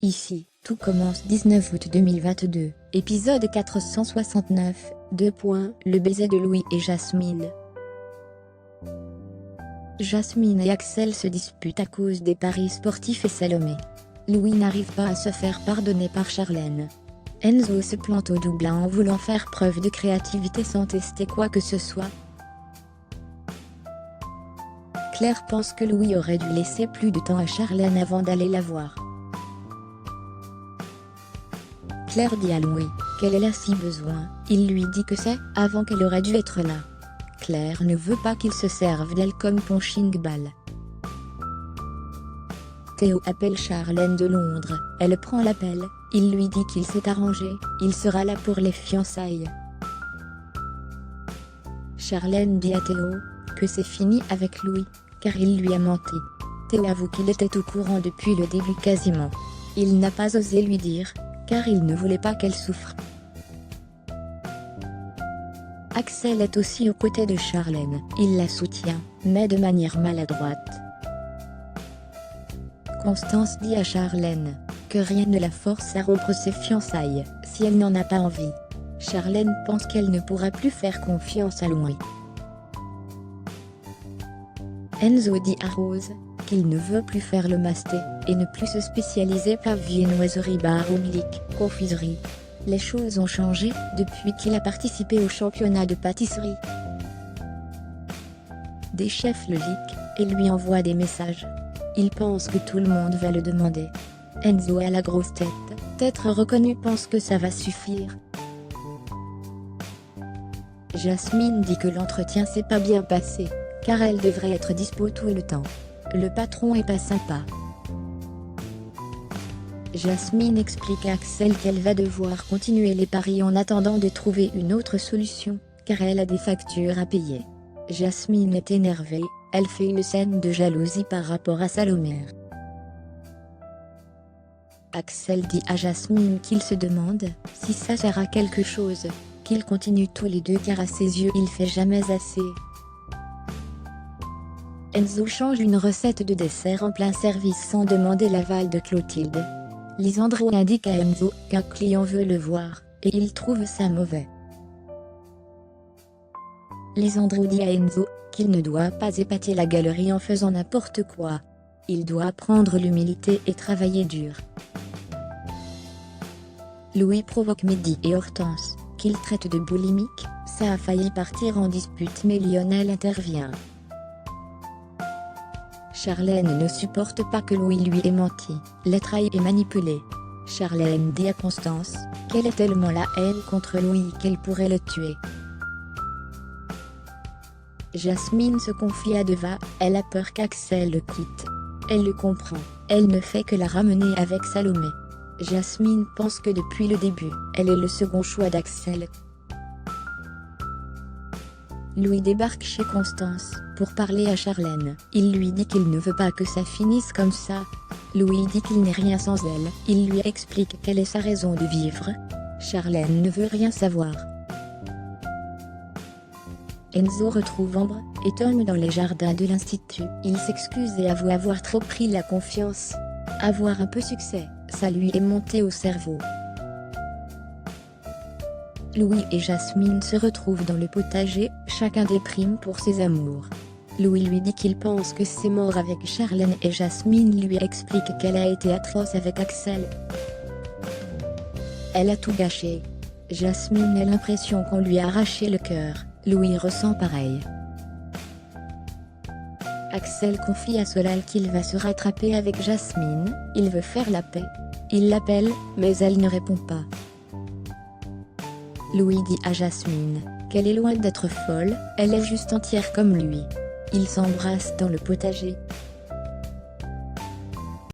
Ici, tout commence 19 août 2022, épisode 469, Le baiser de Louis et Jasmine. Jasmine et Axel se disputent à cause des paris sportifs et Salomé. Louis n'arrive pas à se faire pardonner par Charlène. Enzo se plante au double en voulant faire preuve de créativité sans tester quoi que ce soit. Claire pense que Louis aurait dû laisser plus de temps à Charlène avant d'aller la voir. Claire dit à Louis qu'elle a si besoin, il lui dit que c'est avant qu'elle aurait dû être là. Claire ne veut pas qu'il se serve d'elle comme punching ball. Théo appelle Charlène de Londres, elle prend l'appel, il lui dit qu'il s'est arrangé, il sera là pour les fiançailles. Charlène dit à Théo que c'est fini avec Louis, car il lui a menti. Théo avoue qu'il était au courant depuis le début quasiment. Il n'a pas osé lui dire, car il ne voulait pas qu'elle souffre. Axel est aussi aux côtés de Charlène, il la soutient, mais de manière maladroite. Constance dit à Charlène que rien ne la force à rompre ses fiançailles, si elle n'en a pas envie. Charlène pense qu'elle ne pourra plus faire confiance à Louis. Enzo dit à Rose qu'il ne veut plus faire le masté, et ne plus se spécialiser par viennoiserie bar ou milique, confiserie. Les choses ont changé depuis qu'il a participé au championnat de pâtisserie. Des chefs le liquent et lui envoient des messages. Il pense que tout le monde va le demander. Enzo a la grosse tête, être reconnu pense que ça va suffire. Jasmine dit que l'entretien s'est pas bien passé, car elle devrait être dispo tout le temps. Le patron est pas sympa. Jasmine explique à Axel qu'elle va devoir continuer les paris en attendant de trouver une autre solution, car elle a des factures à payer. Jasmine est énervée, elle fait une scène de jalousie par rapport à Salomé. Axel dit à Jasmine qu'il se demande si ça sert à quelque chose, qu'ils continuent tous les deux car à ses yeux il fait jamais assez. Enzo change une recette de dessert en plein service sans demander l'aval de Clotilde. Lisandro indique à Enzo qu'un client veut le voir, et il trouve ça mauvais. Lisandro dit à Enzo qu'il ne doit pas épater la galerie en faisant n'importe quoi. Il doit apprendre l'humilité et travailler dur. Louis provoque Mehdi et Hortense, qu'il traite de boulimique, ça a failli partir en dispute mais Lionel intervient. Charlène ne supporte pas que Louis lui ait menti, l'a trahi et manipulé. Charlène dit à Constance qu'elle a tellement la haine contre Louis qu'elle pourrait le tuer. Jasmine se confie à Deva, elle a peur qu'Axel le quitte. Elle le comprend, elle ne fait que la ramener avec Salomé. Jasmine pense que depuis le début, elle est le second choix d'Axel. Louis débarque chez Constance pour parler à Charlène. Il lui dit qu'il ne veut pas que ça finisse comme ça. Louis dit qu'il n'est rien sans elle. Il lui explique quelle est sa raison de vivre. Charlène ne veut rien savoir. Enzo retrouve Ambre et Tom dans les jardins de l'institut. Il s'excuse et avoue avoir trop pris la confiance. Avoir un peu succès, ça lui est monté au cerveau. Louis et Jasmine se retrouvent dans le potager, chacun déprime pour ses amours. Louis lui dit qu'il pense que c'est mort avec Charlène et Jasmine lui explique qu'elle a été atroce avec Axel. Elle a tout gâché. Jasmine a l'impression qu'on lui a arraché le cœur, Louis ressent pareil. Axel confie à Solal qu'il va se rattraper avec Jasmine, il veut faire la paix. Il l'appelle, mais elle ne répond pas. Louis dit à Jasmine qu'elle est loin d'être folle, elle est juste entière comme lui. Ils s'embrassent dans le potager.